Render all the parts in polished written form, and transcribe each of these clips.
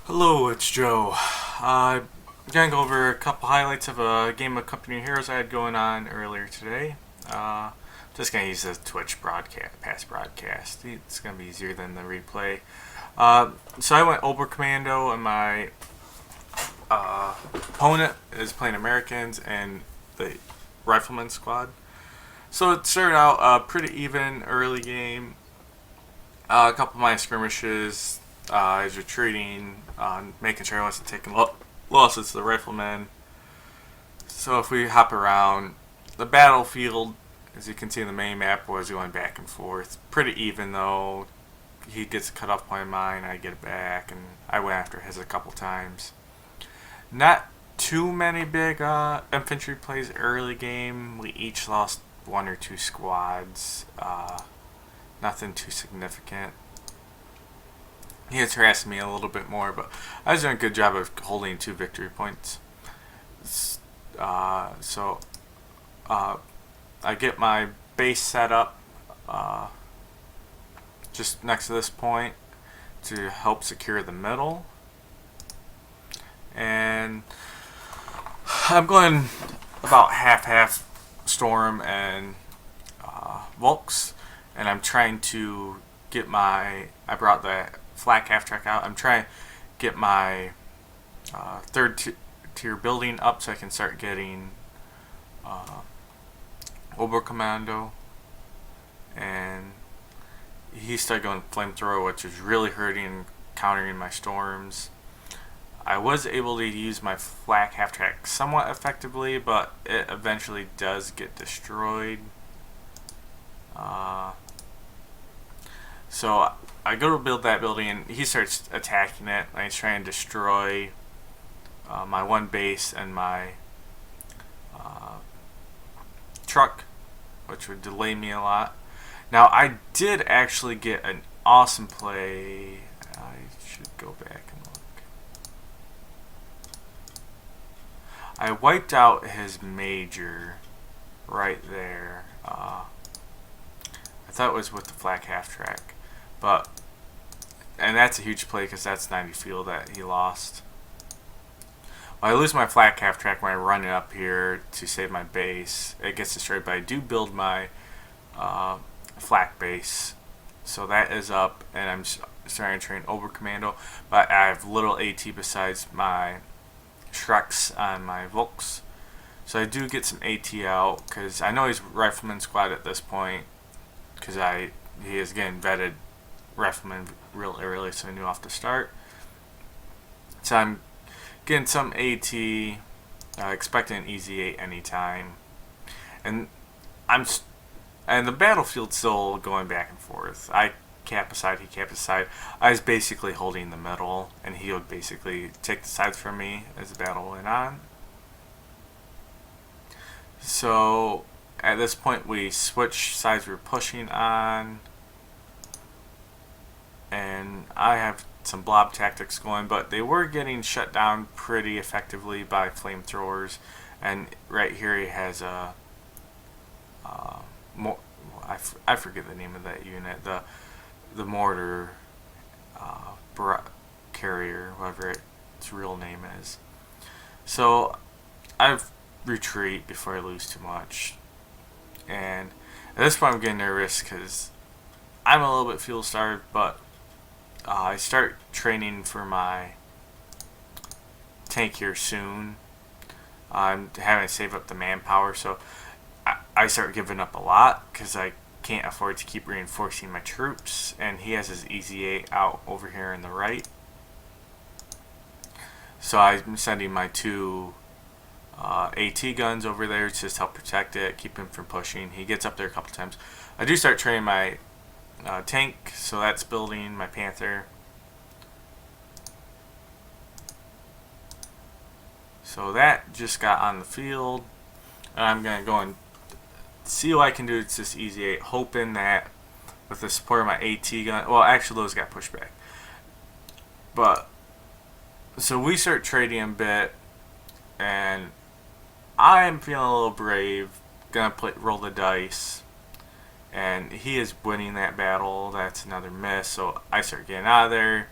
Hello, it's Joe. I'm gonna go over a couple highlights of a game of Company of Heroes I had going on earlier today. Just gonna use the Twitch broadcast, past broadcast. It's gonna be easier than the replay. So I went Ober Commando, and my opponent is playing Americans and the Rifleman squad. So it started out pretty even early game. A couple of my skirmishes, I was retreating, making sure I wasn't taking losses to the riflemen. So if we hop around, the battlefield, as you can see in the main map, was going back and forth. Pretty even though. He gets a cutoff point of mine, I get it back, and I went after his a couple times. Not too many big infantry plays early game. We each lost one or two squads. Nothing too significant. He was harassing me a little bit more, but I was doing a good job of holding 2 victory points. So I get my base set up just next to this point to help secure the middle. And I'm going about half Storm and Volks, and I'm trying to get my. I brought the flak half track out. I'm trying to get my third tier building up so I can start getting Oberkommando, and he started going flamethrower, which is really hurting, countering my storms. I was able to use my flak half track somewhat effectively, but it eventually does get destroyed. So I go to build that building, and he starts attacking it. And he's trying to destroy my one base and my truck, which would delay me a lot. Now I did actually get an awesome play. I should go back and look. I wiped out his major right there. I thought it was with the flak half track, and that's a huge play because that's 90 field that he lost. Well, I lose my flak half track when I run it up here to save my base. It gets destroyed, but I do build my flak base, so that is up, and I'm starting to train Ober Commando. But I have little AT besides my Shreks on my Volks, so I do get some AT out because I know he's Rifleman squad at this point because he is getting vetted Rifleman real early, so I knew off the start. So I'm getting some AT, expecting an easy 8 anytime, and the battlefield's still going back and forth. I cap a side, he cap a side. I was basically holding the middle, and he would basically take the sides from me as the battle went on. So at this point, we switch sides we're pushing on, and I have some blob tactics going, but they were getting shut down pretty effectively by flamethrowers. And right here he has a I forget the name of that unit, the mortar carrier, whatever its real name is. So I retreat before I lose too much, and at this point I'm getting nervous because I'm a little bit fuel starved, but I start training for my tank here soon. I'm having to save up the manpower, so I start giving up a lot because I can't afford to keep reinforcing my troops, and he has his EZA out over here in the right. So I'm sending my 2 AT guns over there to just help protect it, keep him from pushing. He gets up there a couple times. I do start training my tank, so that's building my Panther. So that just got on the field, and I'm going to go and see what I can do. It's just easy, hoping that with the support of my AT gun, well, actually those got pushed back. But so we start trading a bit, and I am feeling a little brave. Gonna roll the dice, and he is winning that battle. That's another miss. So I start getting out of there.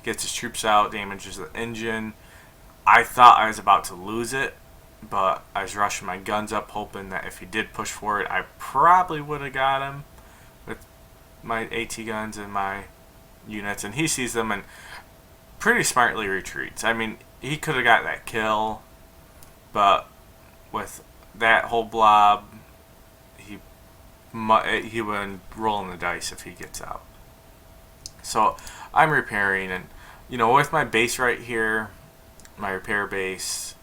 gets his troops out, damages the engine. I thought I was about to lose it, but I was rushing my guns up, hoping that if he did push forward, I probably would have got him with my AT guns and my units. And he sees them and pretty smartly retreats. I mean, he could have got that kill, but with that whole blob, he would rolling the dice if he gets out. So I'm repairing, and with my base right here, my repair base,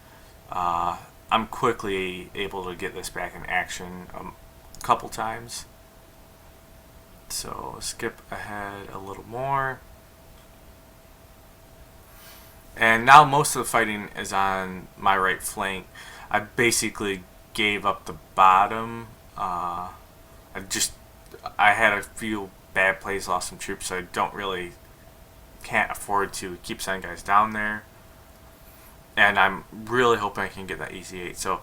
I'm quickly able to get this back in action a couple times. So skip ahead a little more. And now most of the fighting is on my right flank. I basically gave up the bottom. I had a few bad plays, lost some troops, so I can't afford to keep sending guys down there. And I'm really hoping I can get that easy 8. So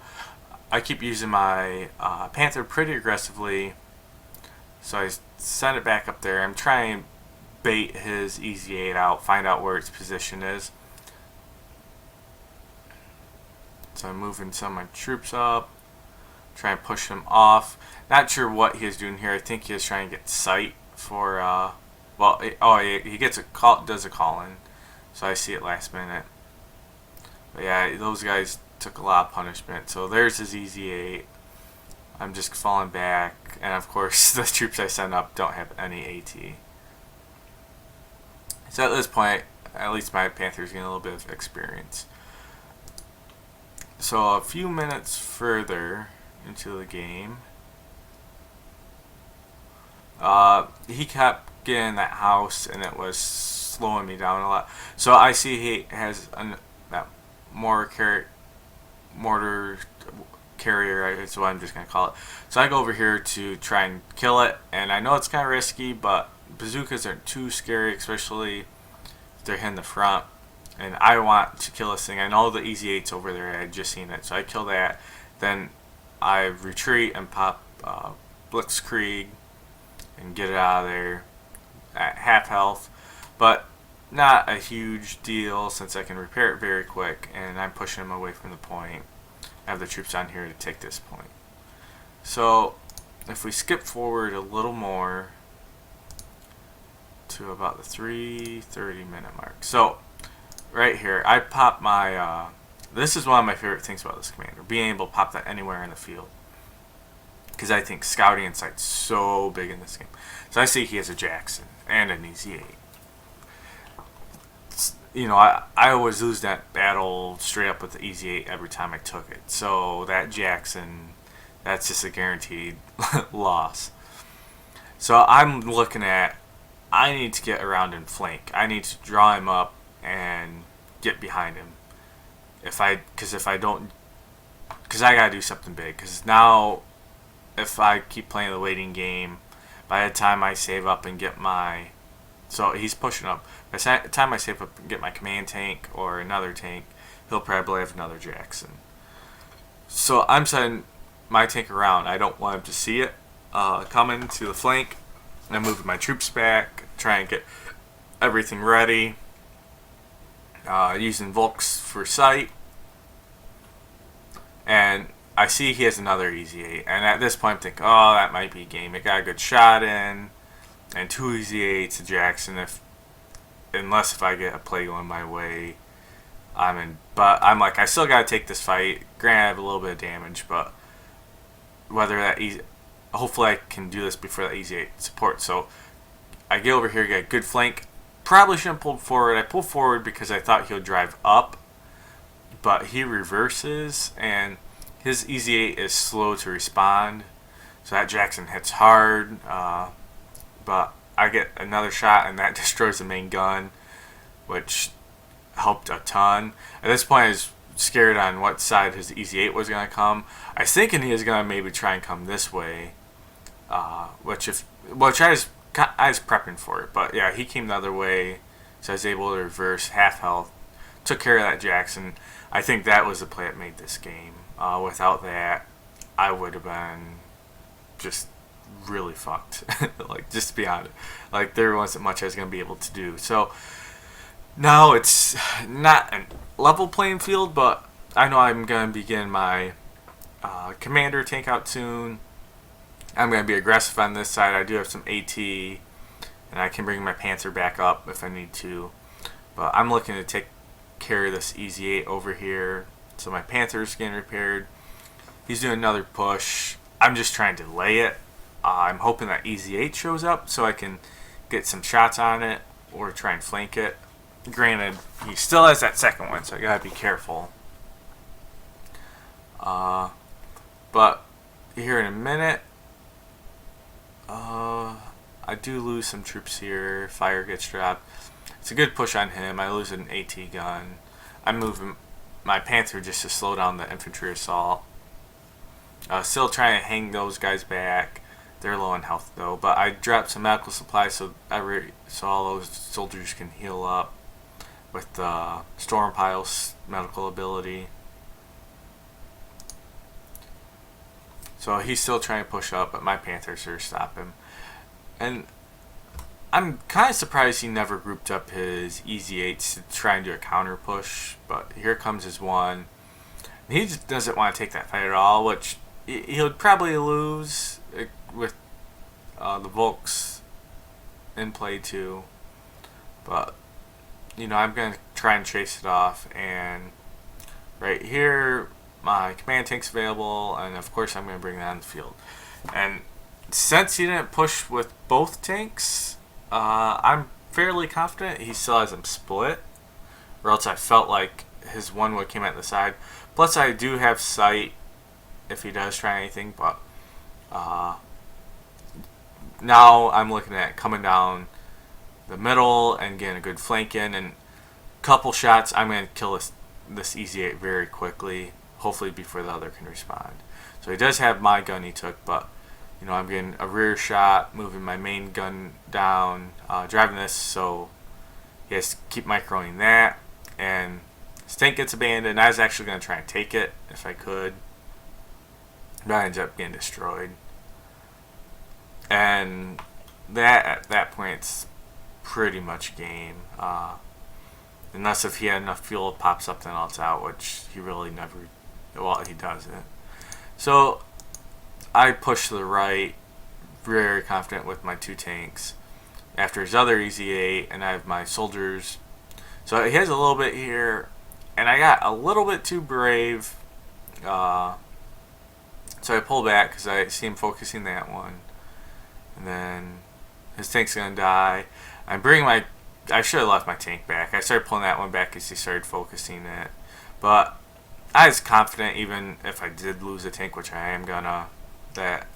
I keep using my Panther pretty aggressively. So I send it back up there. I'm trying to bait his easy 8 out, find out where its position is. So I'm moving some of my troops up, trying to push them off. Not sure what he is doing here. I think he is trying to get sight for, he gets does a call in. So I see it last minute. But yeah, those guys took a lot of punishment. So there's his easy 8. I'm just falling back. And of course, the troops I send up don't have any AT. So at this point, at least my Panther's getting a little bit of experience. So a few minutes further into the game, he kept getting that house, and it was slowing me down a lot. So I see he has that mortar carrier, is what I'm just going to call it. So I go over here to try and kill it, and I know it's kind of risky, but bazookas aren't too scary, especially if they're hitting the front. And I want to kill this thing. I know the easy 8's over there. I had just seen it. So I kill that. Then I retreat and pop Blitzkrieg and get it out of there at half health. But not a huge deal since I can repair it very quick. And I'm pushing him away from the point. I have the troops on here to take this point. So if we skip forward a little more to about the 3:30 minute mark. So right here, I pop my, this is one of my favorite things about this commander, being able to pop that anywhere in the field. Because I think scouting and sight's so big in this game. So I see he has a Jackson and an easy 8. I always lose that battle straight up with the easy 8 every time I took it. So that Jackson, that's just a guaranteed loss. So I'm looking at, I need to get around and flank. I need to draw him up and get behind him. Because I gotta do something big. Because now, if I keep playing the waiting game, by the time I save up and get so he's pushing up. By the time I save up and get my command tank or another tank, he'll probably have another Jackson. So I'm sending my tank around. I don't want him to see it coming to the flank. I'm moving my troops back, trying to get everything ready. Using Volks for sight, and I see he has another easy 8, and at this point I'm thinking, oh, that might be a game. It got a good shot in, and 2 easy 8s, a Jackson, unless if I get a play going my way, I'm in. But I'm like, I still gotta take this fight. Granted, I have a little bit of damage, but hopefully I can do this before that easy 8 support. So I get over here, get a good flank. Probably shouldn't have pulled forward. I pulled forward because I thought he would drive up, but he reverses, and his easy 8 is slow to respond. So that Jackson hits hard, but I get another shot, and that destroys the main gun, which helped a ton. At this point, I was scared on what side his easy 8 was going to come. I was thinking he was going to maybe try and come this way, I was prepping for it, but yeah, he came the other way, so I was able to reverse half health, took care of that Jackson. I think that was the play that made this game. Without that, I would have been just really fucked. Like, just to be honest, like there wasn't much I was going to be able to do. So No, it's not a level playing field, but I know I'm going to begin my commander tank out soon. I'm going to be aggressive on this side. I do have some AT, and I can bring my Panther back up if I need to. But I'm looking to take care of this Easy 8 over here. So my Panther's getting repaired. He's doing another push. I'm just trying to delay it. I'm hoping that Easy 8 shows up so I can get some shots on it or try and flank it. Granted, he still has that second one, so I gotta be careful. But here in a minute, I do lose some troops here. Fire gets dropped. It's a good push on him. I lose an AT gun. I'm moving my Panther just to slow down the infantry assault. Still trying to hang those guys back. They're low in health though, but I dropped some medical supplies so all those soldiers can heal up with the Storm Pile's medical ability. So he's still trying to push up, but my Panthers are stop him. And I'm kind of surprised he never grouped up his Easy 8s to try and do a counter push, but here comes his one. He just doesn't want to take that fight at all, which he would probably lose with the Volks in play too. But, you know, I'm going to try and chase it off. And right here, my command tank's available, and of course I'm going to bring that on the field. And since he didn't push with both tanks, I'm fairly confident he still has them split, or else I felt like his one would came at the side. Plus I do have sight if he does try anything, but now I'm looking at coming down the middle and getting a good flank in, and a couple shots I'm going to kill this Easy 8 very quickly, hopefully before the other can respond. So he does have my gun he took, but you know, I'm getting a rear shot, moving my main gun down, driving this, so he has to keep microing that, and his tank gets abandoned. I was actually going to try and take it if I could, but I ended up getting destroyed. And that, at that point, it's pretty much game. Unless if he had enough fuel, it pops something else out, which he really never, well, he doesn't. So I push to the right, very confident with my two tanks. After his other Easy 8, and I have my soldiers. So he has a little bit here, and I got a little bit too brave. So I pull back because I see him focusing that one. And then his tank's going to die. I'm bringing my... I should have left my tank back. I started pulling that one back as he started focusing it. But I was confident, even if I did lose a tank, which I am gonna, that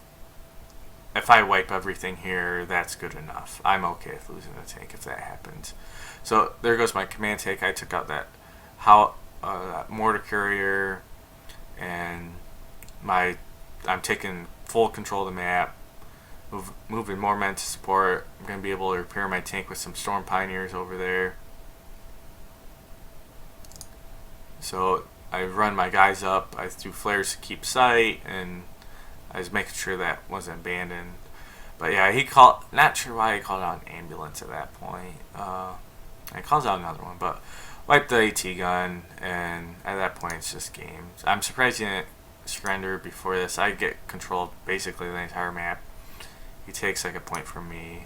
if I wipe everything here, that's good enough. I'm okay with losing a tank if that happens. So there goes my command tank. I took out that mortar carrier, and I'm taking full control of the map. Moving more men to support. I'm going to be able to repair my tank with some Storm Pioneers over there. So I run my guys up. I threw flares to keep sight, and I was making sure that wasn't abandoned. But yeah, he called, not sure why he called out an ambulance at that point. He calls out another one, but wiped the AT gun, and at that point it's just game. I'm surprised he didn't surrender before this. I get control of basically the entire map. He takes like a point from me.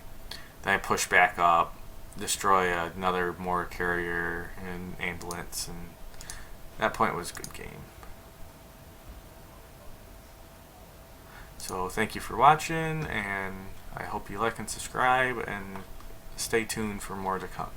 Then I push back up, destroy another mortar carrier and ambulance, and that point was a good game. So thank you for watching, and I hope you like and subscribe, and stay tuned for more to come.